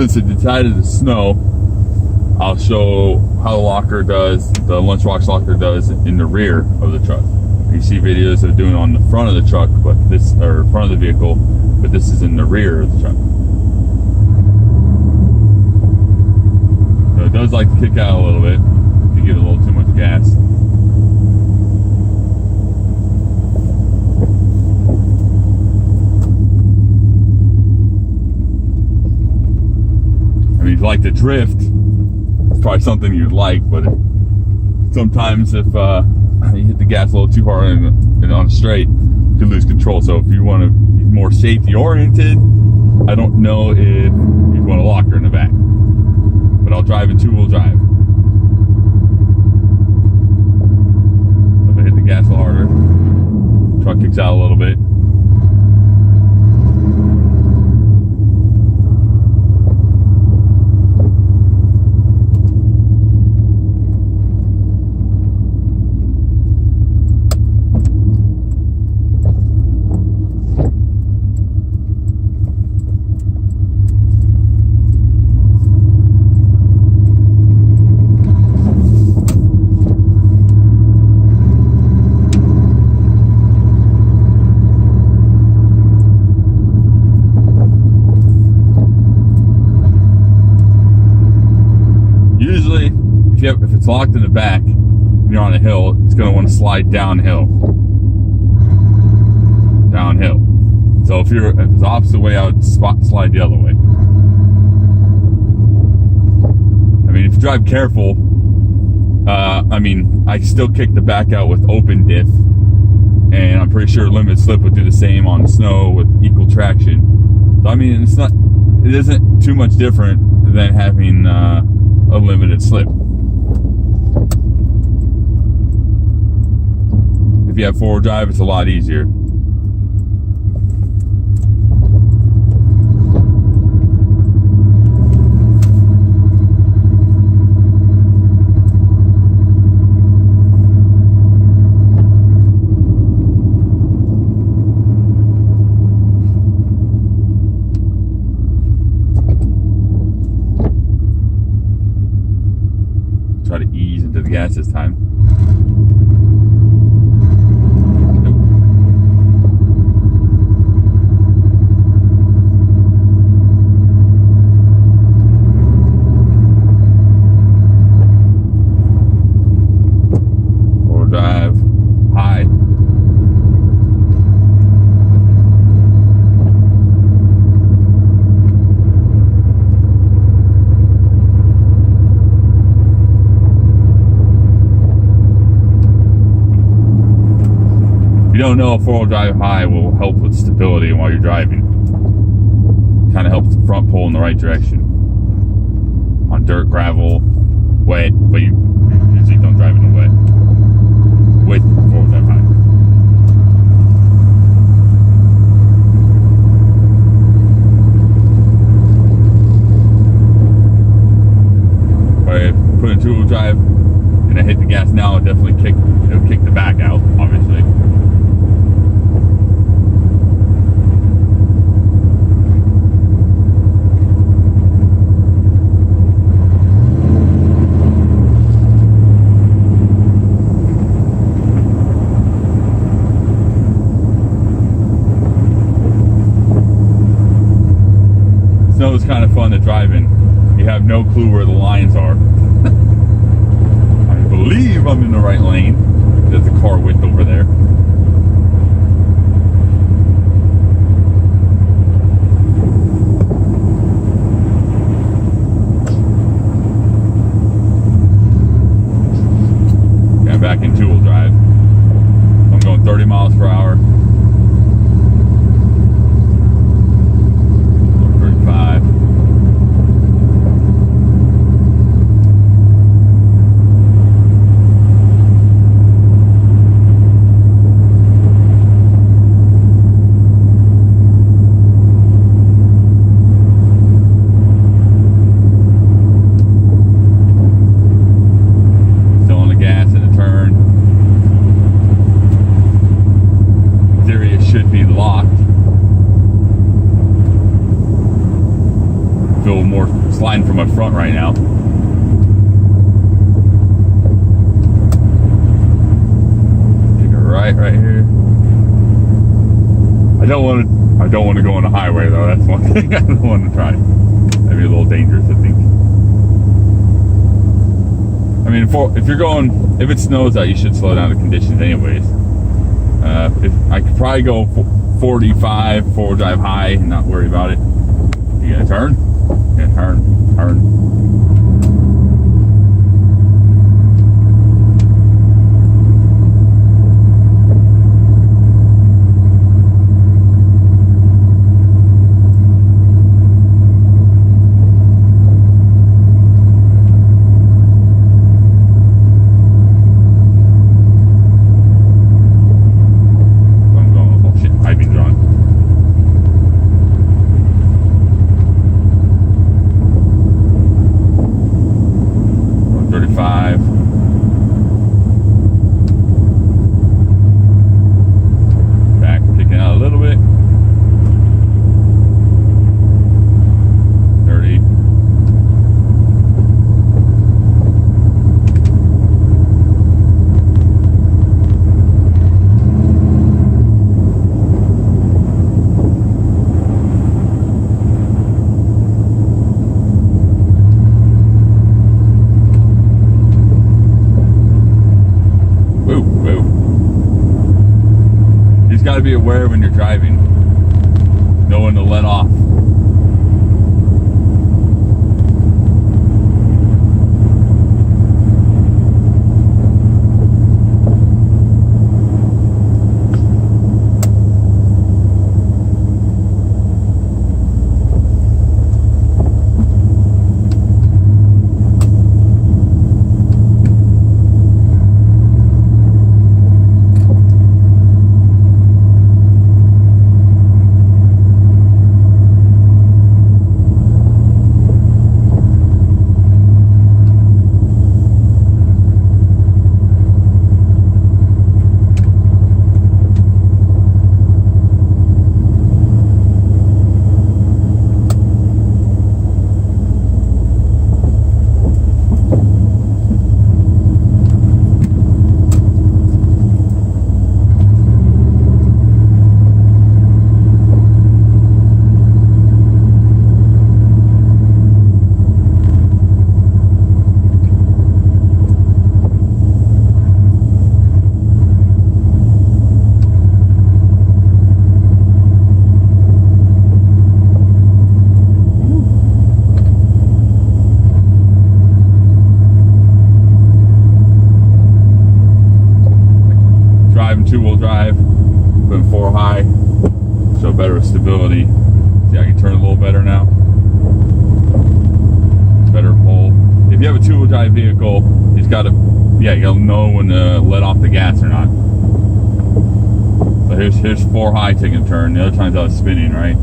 since it decided to snow, I'll show how the locker does, the lunchbox locker does in the rear of the truck. You see videos of doing it on the front of the truck, but this, or front of the vehicle, but this is in the rear of the truck. So it does like to kick out a little bit if you get a little too much gas. I mean, if you like to drift, it's probably something you'd like, but sometimes if you hit the gas a little too hard and on a straight, you can lose control. So if you want to be more safety oriented, I don't know if you want a locker in the back, but I'll drive in two-wheel drive. So if I hit the gas a little harder, truck kicks out a little bit. Usually, if it's locked in the back and you're on a hill, it's going to want to slide downhill. So if it's the opposite way, I would slide the other way. I mean, if you drive careful, I mean, I still kick the back out with open diff, and I'm pretty sure limited slip would do the same on snow with equal traction. So I mean, it isn't too much different than having a limited slip. If you have four-wheel drive, it's a lot easier. Try to ease into the gas this time. Four-wheel drive, high. If you don't know, four-wheel drive high will help with stability while you're driving. Kind of helps the front pull in the right direction. On dirt, gravel, wet, but you usually don't drive in the wet with four-wheel drive high. But if I put in two-wheel drive and I hit the gas now, it'll definitely kick the back out, obviously. Snow is kind of fun to drive in. You have no clue where the lines are. I believe I'm in the right lane. There's a car width over there. Okay, I'm back in two-wheel drive. I'm going 30 miles per hour. 35. Still on the gas in the turn. right now. Take a right here. I don't want to go on the highway though. That's one thing I don't want to try. That'd be a little dangerous, I think. I mean, if it snows out, you should slow down the conditions anyways. If I could probably go 45, four-wheel drive high, and not worry about it. You gonna turn? Yeah, turn. Got to be aware when you're driving, know when to let off. Two-wheel drive, putting four high, so better with stability. See, I can turn a little better now. Better pull. If you have a two-wheel drive vehicle, you gotta know when to let off the gas or not. So here's four high taking a turn. The other times I was spinning, right?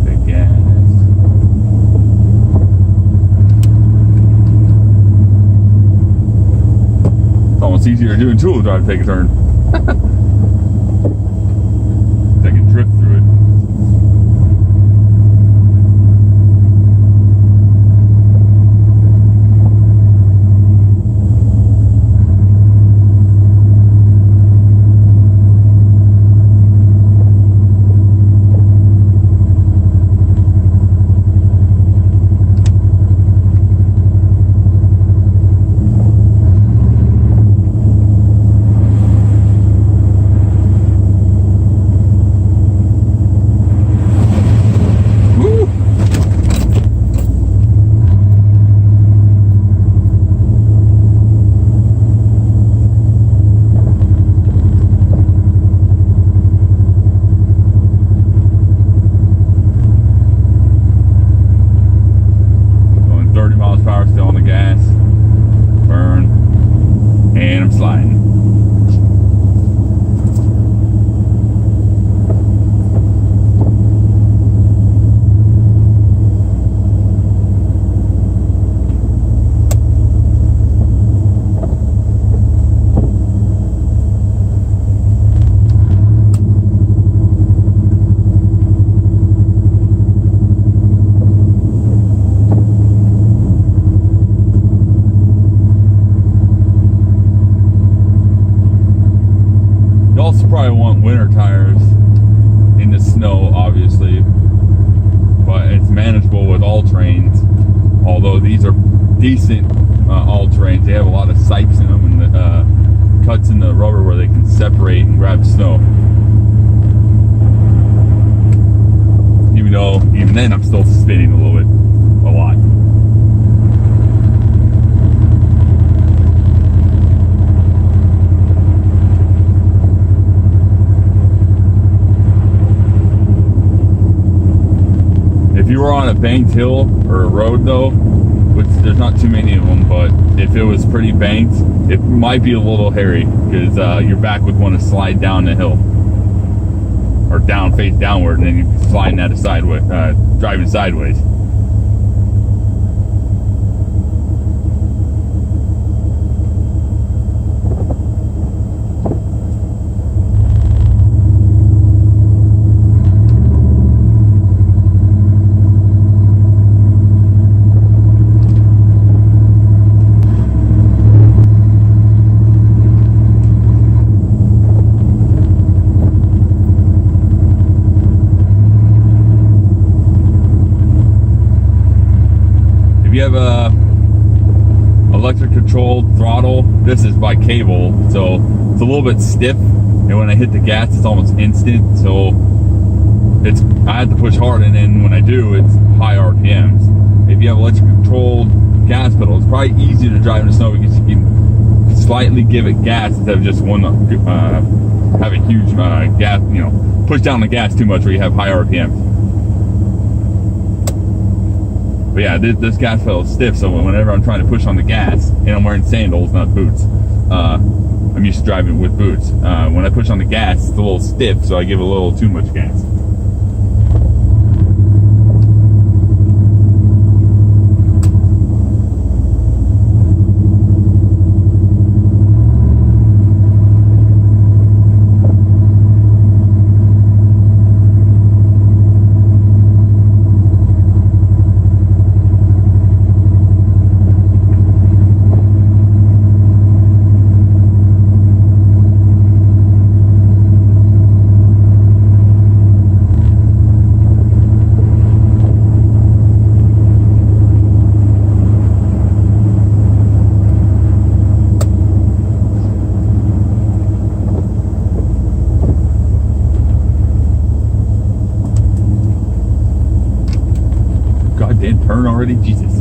Big gas. It's easier doing two-wheel drive to take a turn. I can drift through it. they have a lot of sipes in them and cuts in the rubber where they can separate and grab snow. Even though, even then, I'm still spinning a little bit, a lot. If you were on a banked hill or a road though, which there's not too many of them, but if it was pretty banked, it might be a little hairy because your back would want to slide down the hill or down, face downward, and then you're sliding that sideways, driving sideways. You have a electric controlled throttle. This is by cable, so it's a little bit stiff, and when I hit the gas it's almost instant, so it's, I have to push hard, and then when I do, it's high RPMs. If you have electric controlled gas pedal, it's probably easier to drive in the snow because you can slightly give it gas instead of just one have a huge gas, you know, push down the gas too much where you have high RPMs. But yeah, this gas pedal is stiff, so whenever I'm trying to push on the gas, and I'm wearing sandals, not boots, I'm used to driving with boots. When I push on the gas, it's a little stiff, so I give a little too much gas. Goddamn turn already, Jesus.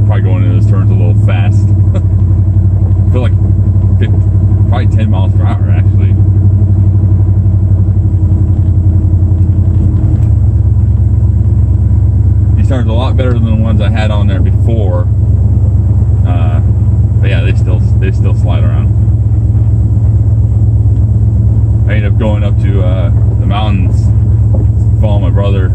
Probably going into those turns a little fast. I feel like 50, probably 10 miles per hour actually. These turns are a lot better than the ones I had on there before. But yeah, they still slide around. I ended up going up to the mountains, following my brother,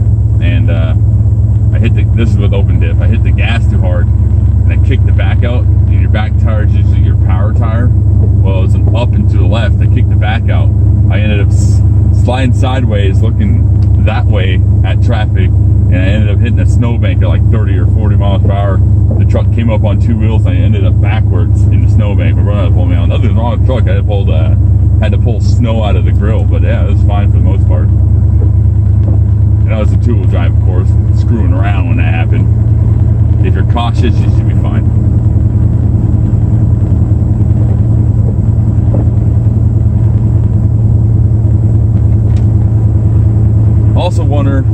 and I hit this is with open dip. I hit the gas too hard, and I kicked the back out. And your back tire is usually your power tire. Well, it was an up and to the left. I kicked the back out. I ended up sliding sideways, looking that way at traffic, and I ended up hitting a snowbank at like 30 or 40 miles per hour. The truck came up on two wheels, and I ended up backwards in the snowbank. My brother had to pull me out. Nothing wrong with the truck. I had to pull snow out of the grill, but yeah, it was fine for the most part. And that was a two-wheel drive, of course, screwing around when that happened. If you're cautious, you should be fine. Also I wonder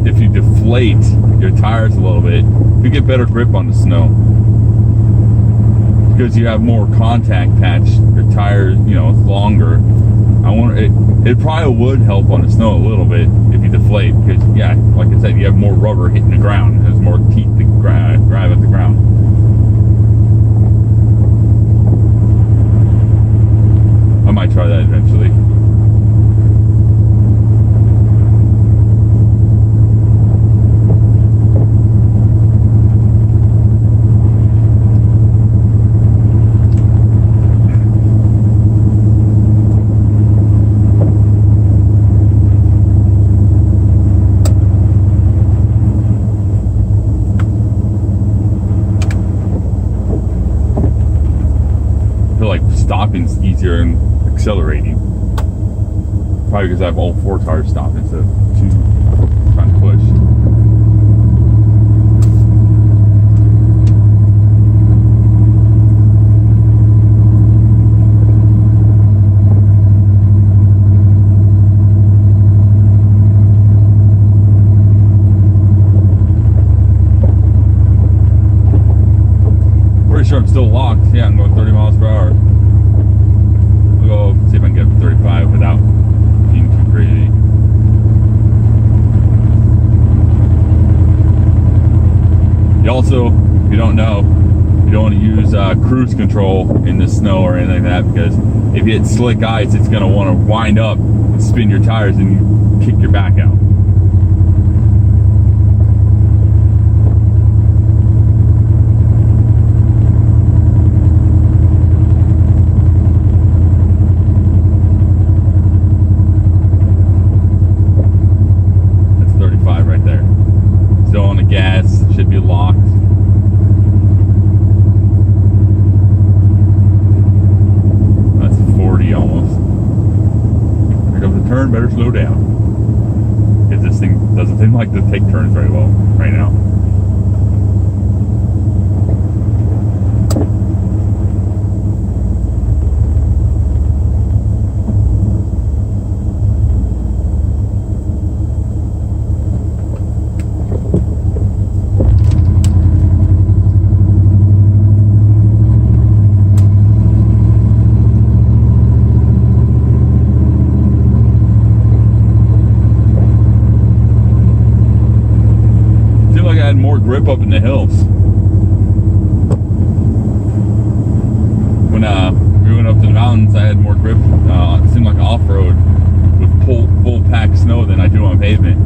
if you deflate your tires a little bit, you get better grip on the snow. Because you have more contact patch, your tires, you know, it's longer. It probably would help on the snow a little bit if you deflate, because yeah, like I said, you have more rubber hitting the ground. There's more teeth to grab at the ground. I might try that eventually. Stopping's easier than accelerating. Probably because I have all 4 tires stopped instead of 2 trying to push. Pretty sure I'm still locked. Yeah, I'm going 30 miles per hour. I'll go see if I can get up to 35 without being too crazy. You also, if you don't know, you don't want to use cruise control in the snow or anything like that, because if you hit slick ice, it's going to want to wind up and spin your tires and you kick your back out. Gas should be locked. That's 40 almost. Here comes the turn, better slow down. Because this thing doesn't seem like to take turns very well right now. More grip up in the hills. When we went up to the mountains, I had more grip. It seemed like off-road with full pack snow than I do on pavement.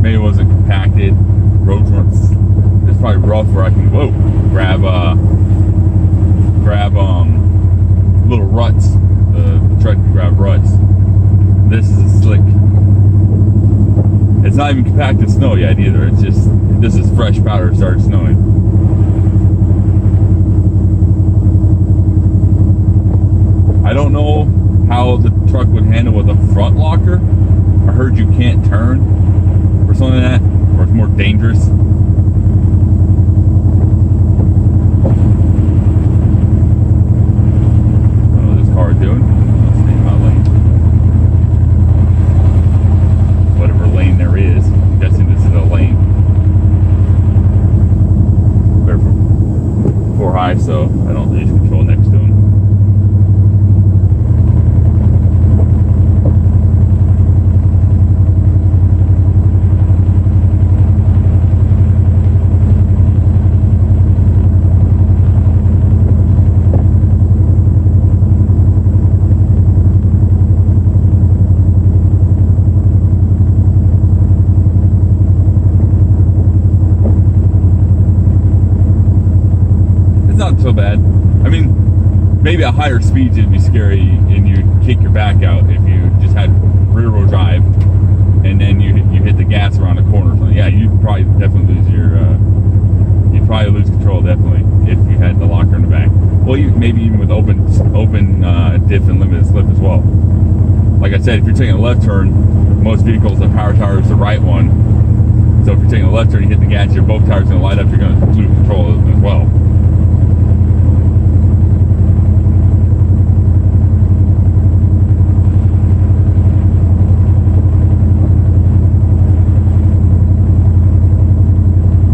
Maybe it wasn't compacted. Roads weren't. It's probably rough where I can grab little ruts. The truck can grab ruts. This is slick. It's not even compacted snow yet either. It's just, this is fresh powder. It started snowing. I don't know how the truck would handle with a front locker. I heard you can't turn or something like that, or it's more dangerous. I don't know what this car is doing. Let's stay in my lane. Whatever lane there is. I'm guessing this is a lane. Better for high so I don't lose control next to him. Not so bad. I mean, maybe at higher speeds it'd be scary and you'd kick your back out if you just had rear wheel drive and then you hit the gas around a corner or something. Yeah, you'd probably definitely lose you'd probably lose control definitely if you had the locker in the back. Well, maybe even with open diff and limited slip as well. Like I said, if you're taking a left turn, most vehicles have power tires the right one. So if you're taking a left turn, you hit the gas, your both tires are going to light up, you're going to lose control as well.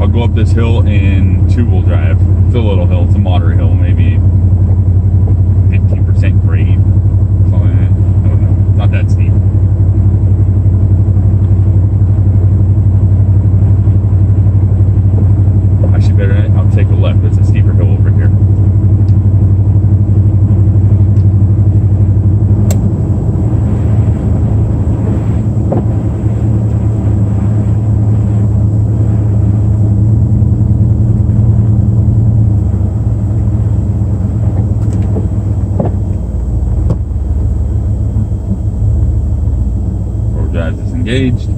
I'll go up this hill in 2-wheel drive. It's a little hill, it's a moderate hill, maybe 15% grade, something like that. I don't know, it's not that steep. Actually, I'll take a left. It's a steeper hill over here. Road drive disengaged.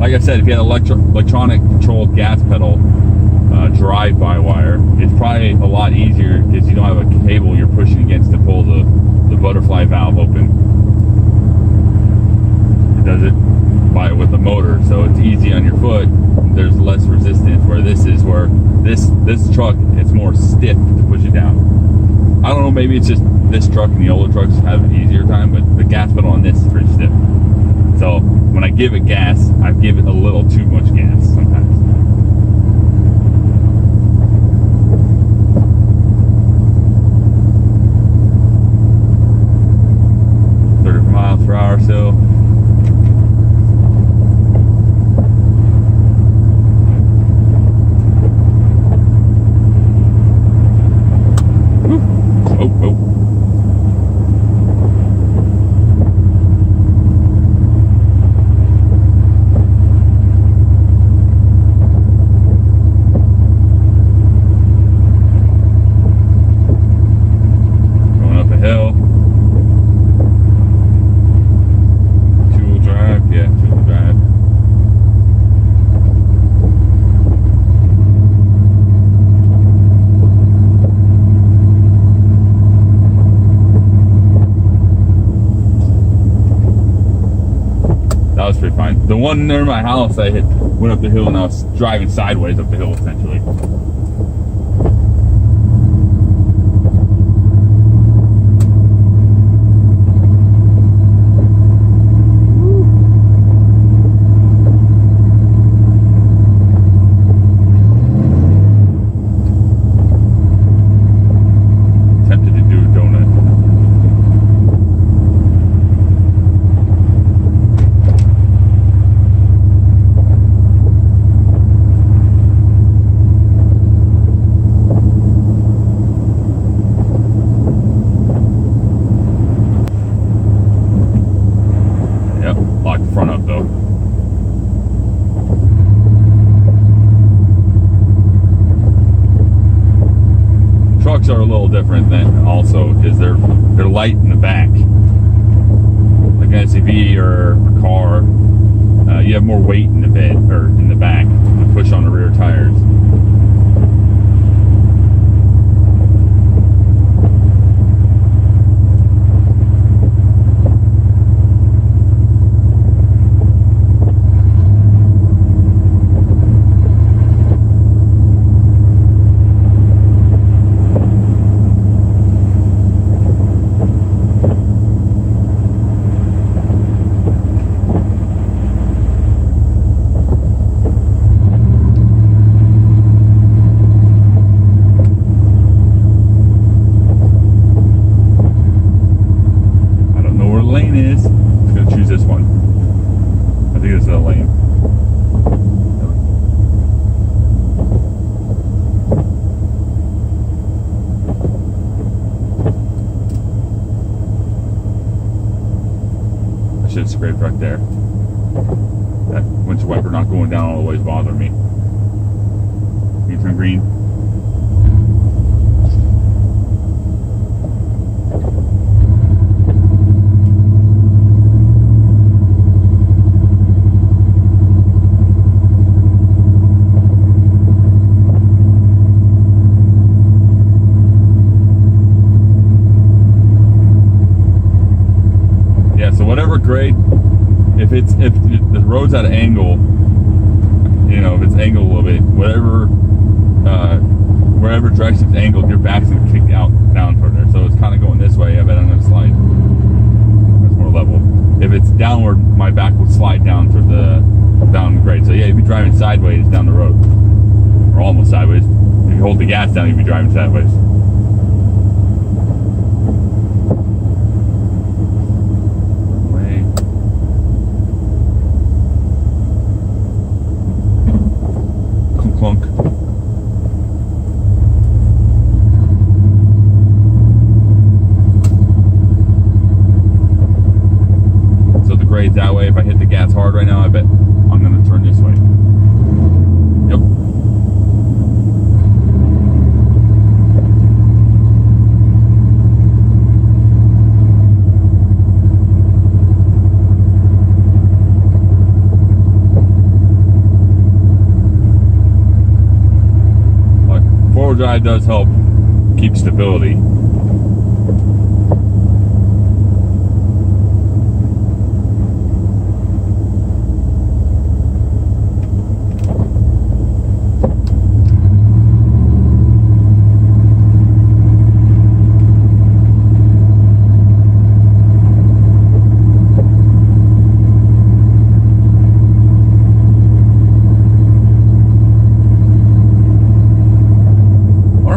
like I said, if you had electronic controlled gas pedal drive-by-wire, it's probably a lot easier because you don't have a cable you're pushing against to pull the butterfly valve open. It does it with the motor, so it's easy on your foot. There's less resistance, where this is where this truck, it's more stiff to push it down. I don't know, maybe it's just this truck and the older trucks have an easier time, but the gas pedal on this is pretty stiff. So when I give it gas, I give it a little too much gas sometimes. Miles per hour, so pretty fine. The one near my house, I went up the hill and I was driving sideways up the hill essentially. Trucks are a little different than also because they're light in the back. Like an SUV or a car, you have more weight in the bed or in the back to push on the rear tires. Scrape right there. That windshield wiper not going down all the way is bothering me. Can you turn green? Whatever grade, if the road's at an angle, you know, if it's angled a little bit, wherever direction it's angled, your back's gonna kick out down further. So it's kind of going this way. I bet I'm gonna slide. That's more level. If it's downward, my back would slide down to the down grade. So yeah, you'd be driving sideways down the road, or almost sideways. If you hold the gas down, you'd be driving sideways. Clunk. So the grade's that way. If I hit the gas hard right now, I bet I'm going to turn this way. Yep. drive does help keep stability.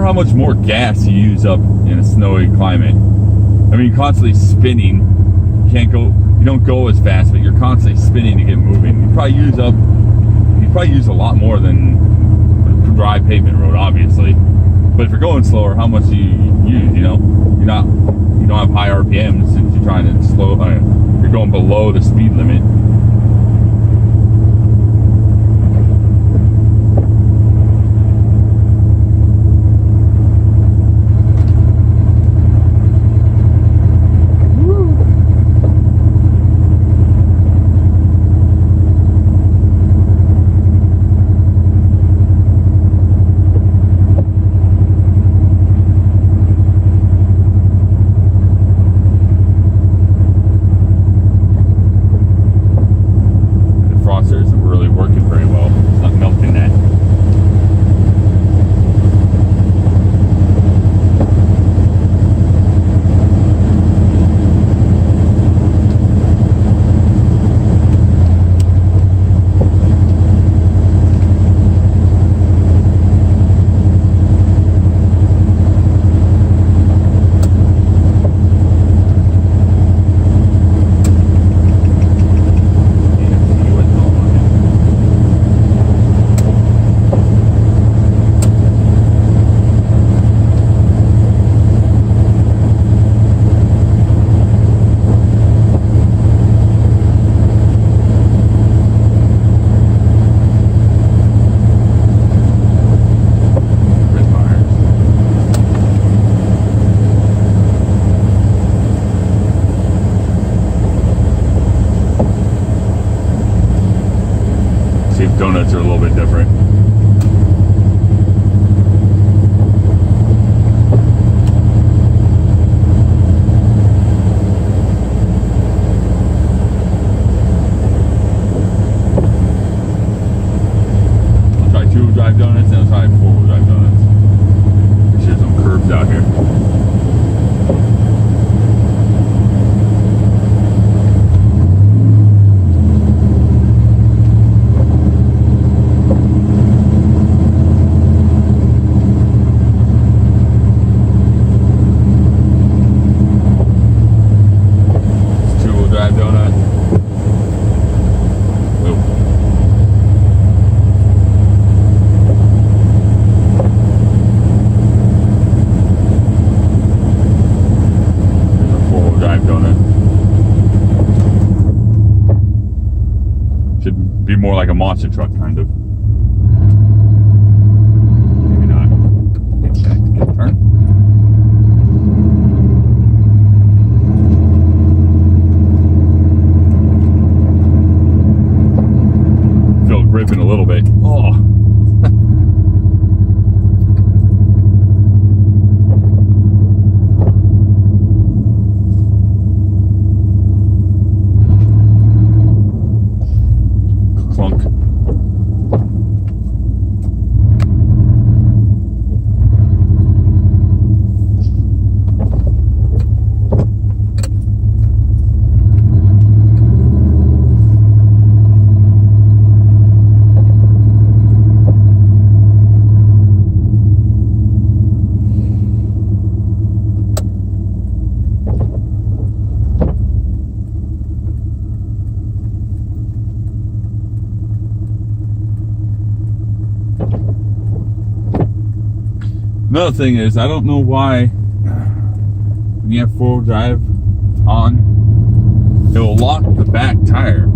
How much more gas you use up in a snowy climate. I mean, constantly spinning. You don't go as fast, but you're constantly spinning to get moving. You probably use a lot more than a dry pavement road, obviously. But if you're going slower, how much do you use? You don't have high RPMs since you're trying to slow. You're going below the speed limit. Donuts are a little bit different. I'll try 2-wheel drive donuts and I'll try 4-wheel drive donuts. There's some curves out here. Be more like a monster truck, kind of. Maybe not. Get back to get turn. Feel it gripping a little bit. Oh. Another thing is, I don't know why when you have 4-wheel drive on, it will lock the back tire,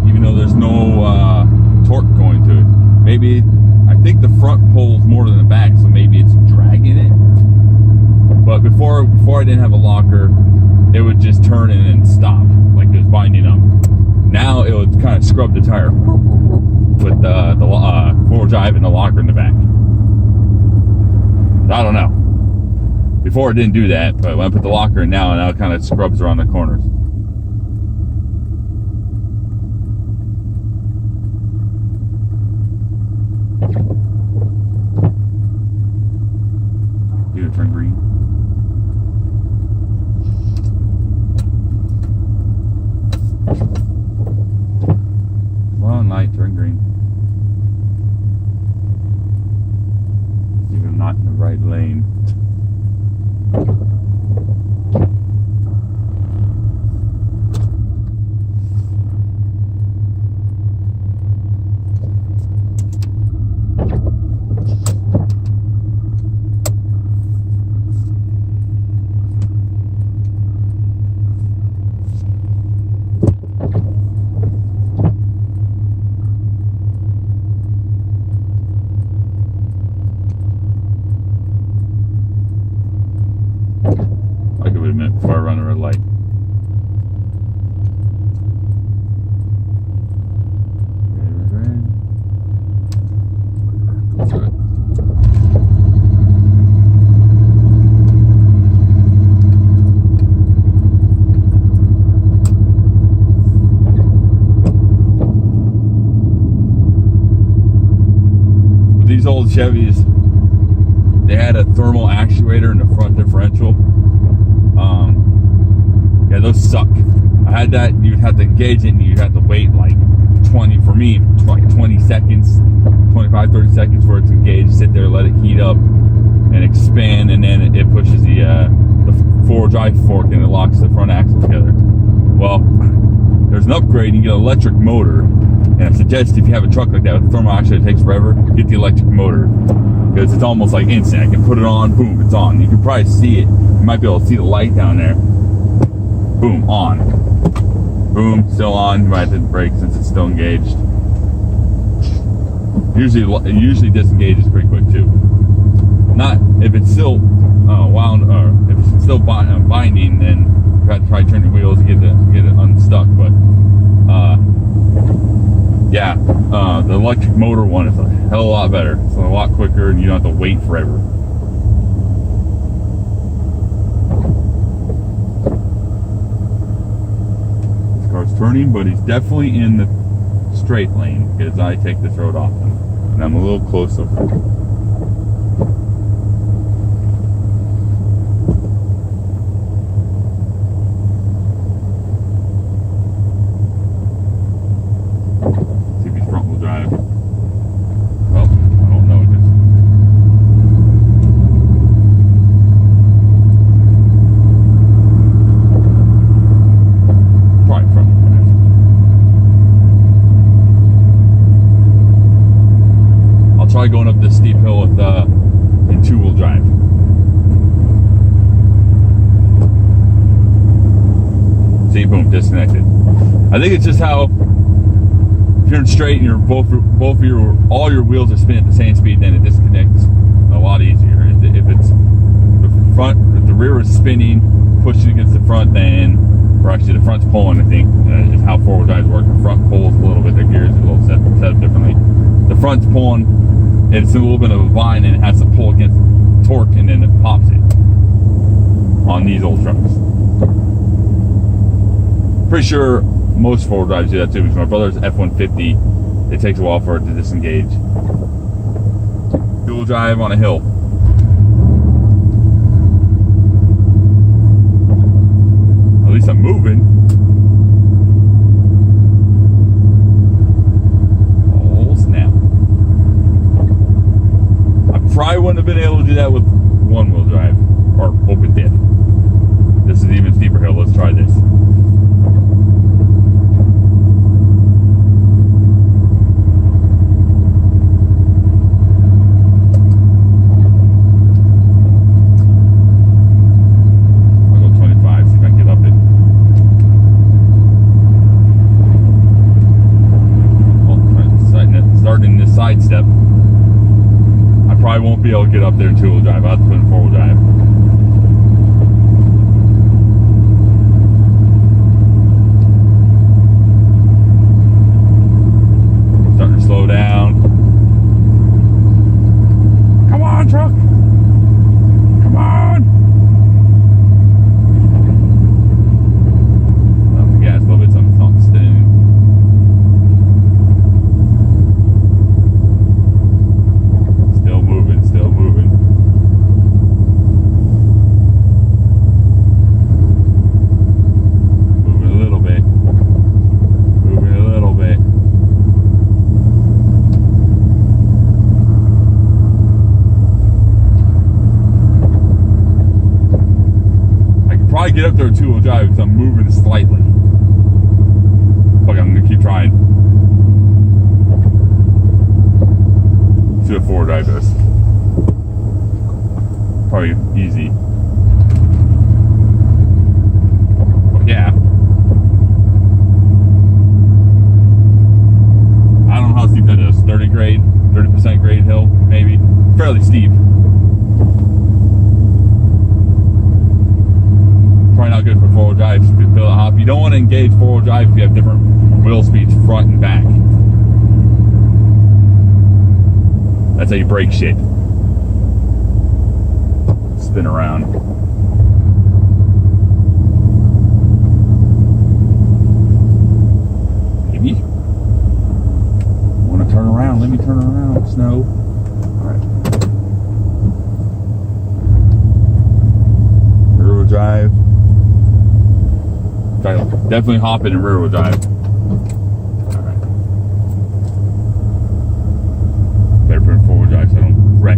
even though there's no torque going to it. Maybe, I think the front pulls more than the back, so maybe it's dragging it. But before I didn't have a locker, it would just turn in and stop, like it was binding up. Now it would kind of scrub the tire with the 4-wheel drive and the locker in the back. I don't know. Before it didn't do that, but when I put the locker in now it kind of scrubs around the corners. You gonna turn green? Come on, light, turn green. You're not in the right lane. I'll give it a minute before I run a red light. Go through it. With these old Chevys, they had a thermal actuator in the front differential. Yeah, those suck. I had that. You'd have to engage it and you'd have to wait like 20 seconds, 25, 30 seconds for it to engage, sit there, let it heat up and expand, and then it pushes the forward drive fork and it locks the front axle together. Well, there's an upgrade. You get an electric motor, and I suggest if you have a truck like that with a thermal actuator, it takes forever, get the electric motor, because it's almost like instant. I can put it on, boom, it's on. You can probably see it. You might be able to see the light down there. Boom, on. Boom, still on. You might have to brake since it's still engaged. It usually disengages pretty quick too. Not if it's still wound, or if it's still binding, then you have to try to turn your wheels to get it unstuck. But yeah, the electric motor one is a hell of a lot better. It's a lot quicker, and you don't have to wait forever. Car's turning, but he's definitely in the straight lane because I take this road often, and I'm a little closer. See if he's front wheel drive. Well, I don't know. Try going up this steep hill with in two-wheel drive. See, boom, disconnected. I think it's just how if you're in straight and all your wheels are spinning at the same speed, then it disconnects a lot easier. If it's if the rear is spinning, pushing against the front, then, or actually the front's pulling, I think, is how four-wheel drives work. The front pulls a little bit, the gears are a little set up differently. The front's pulling, it's a little bit of a bind, and it has to pull against torque, and then it pops it on these old trucks. Pretty sure most four-wheel drives do that too, because my brother's F-150, it takes a while for it to disengage. Dual drive on a hill. At least I'm moving. Oh, snap. I probably wouldn't have been able to do that with one-wheel drive, or open diff. This is an even steeper hill. Let's try this. Side step. I probably won't be able to get up there in two-wheel drive. I'll have to put in four-wheel drive. Starting to slow down. Come on, truck! go two-wheel drive because I'm moving slightly. Fuck, I'm gonna keep trying. See what four-wheel drive does. Probably easy. But yeah. I don't know how steep that is. 30% grade hill, maybe. Fairly steep. Probably not good for four-wheel drive. You could feel it hop. You don't want to engage four-wheel drive if you have different wheel speeds front and back. That's how you break shit. Spin around. Maybe. Want to turn around? Let me turn around. Snow. Alright. Rear wheel drive. Definitely hop in rear wheel drive. Alright. Better put in four wheel drive so I don't wreck.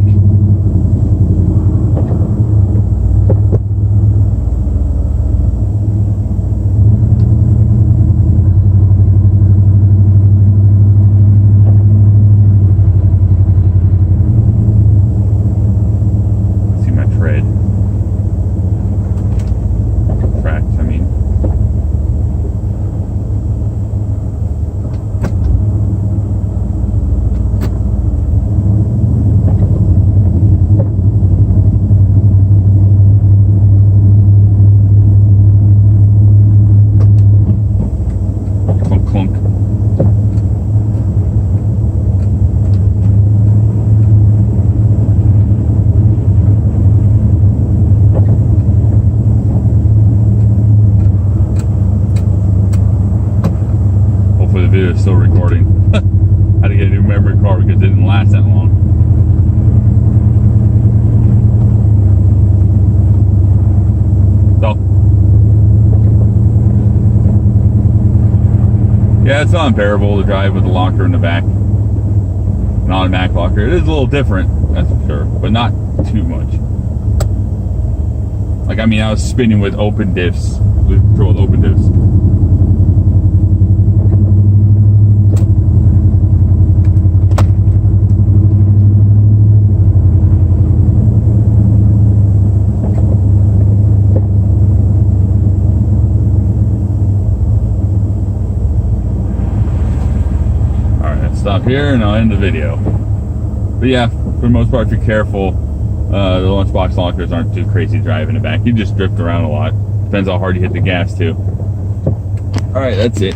Video is still recording. Had to get a new memory card because it didn't last that long. So, yeah, it's not unbearable to drive with the locker in the back. An automatic locker. It is a little different, that's for sure, but not too much. Like, I mean, I was spinning with open diffs, with control with open diffs. Stop here and I'll end the video. But yeah, for the most part, if you're careful, the lunchbox lockers aren't too crazy to drive in the back. You just drift around a lot. Depends how hard you hit the gas too. Alright, that's it.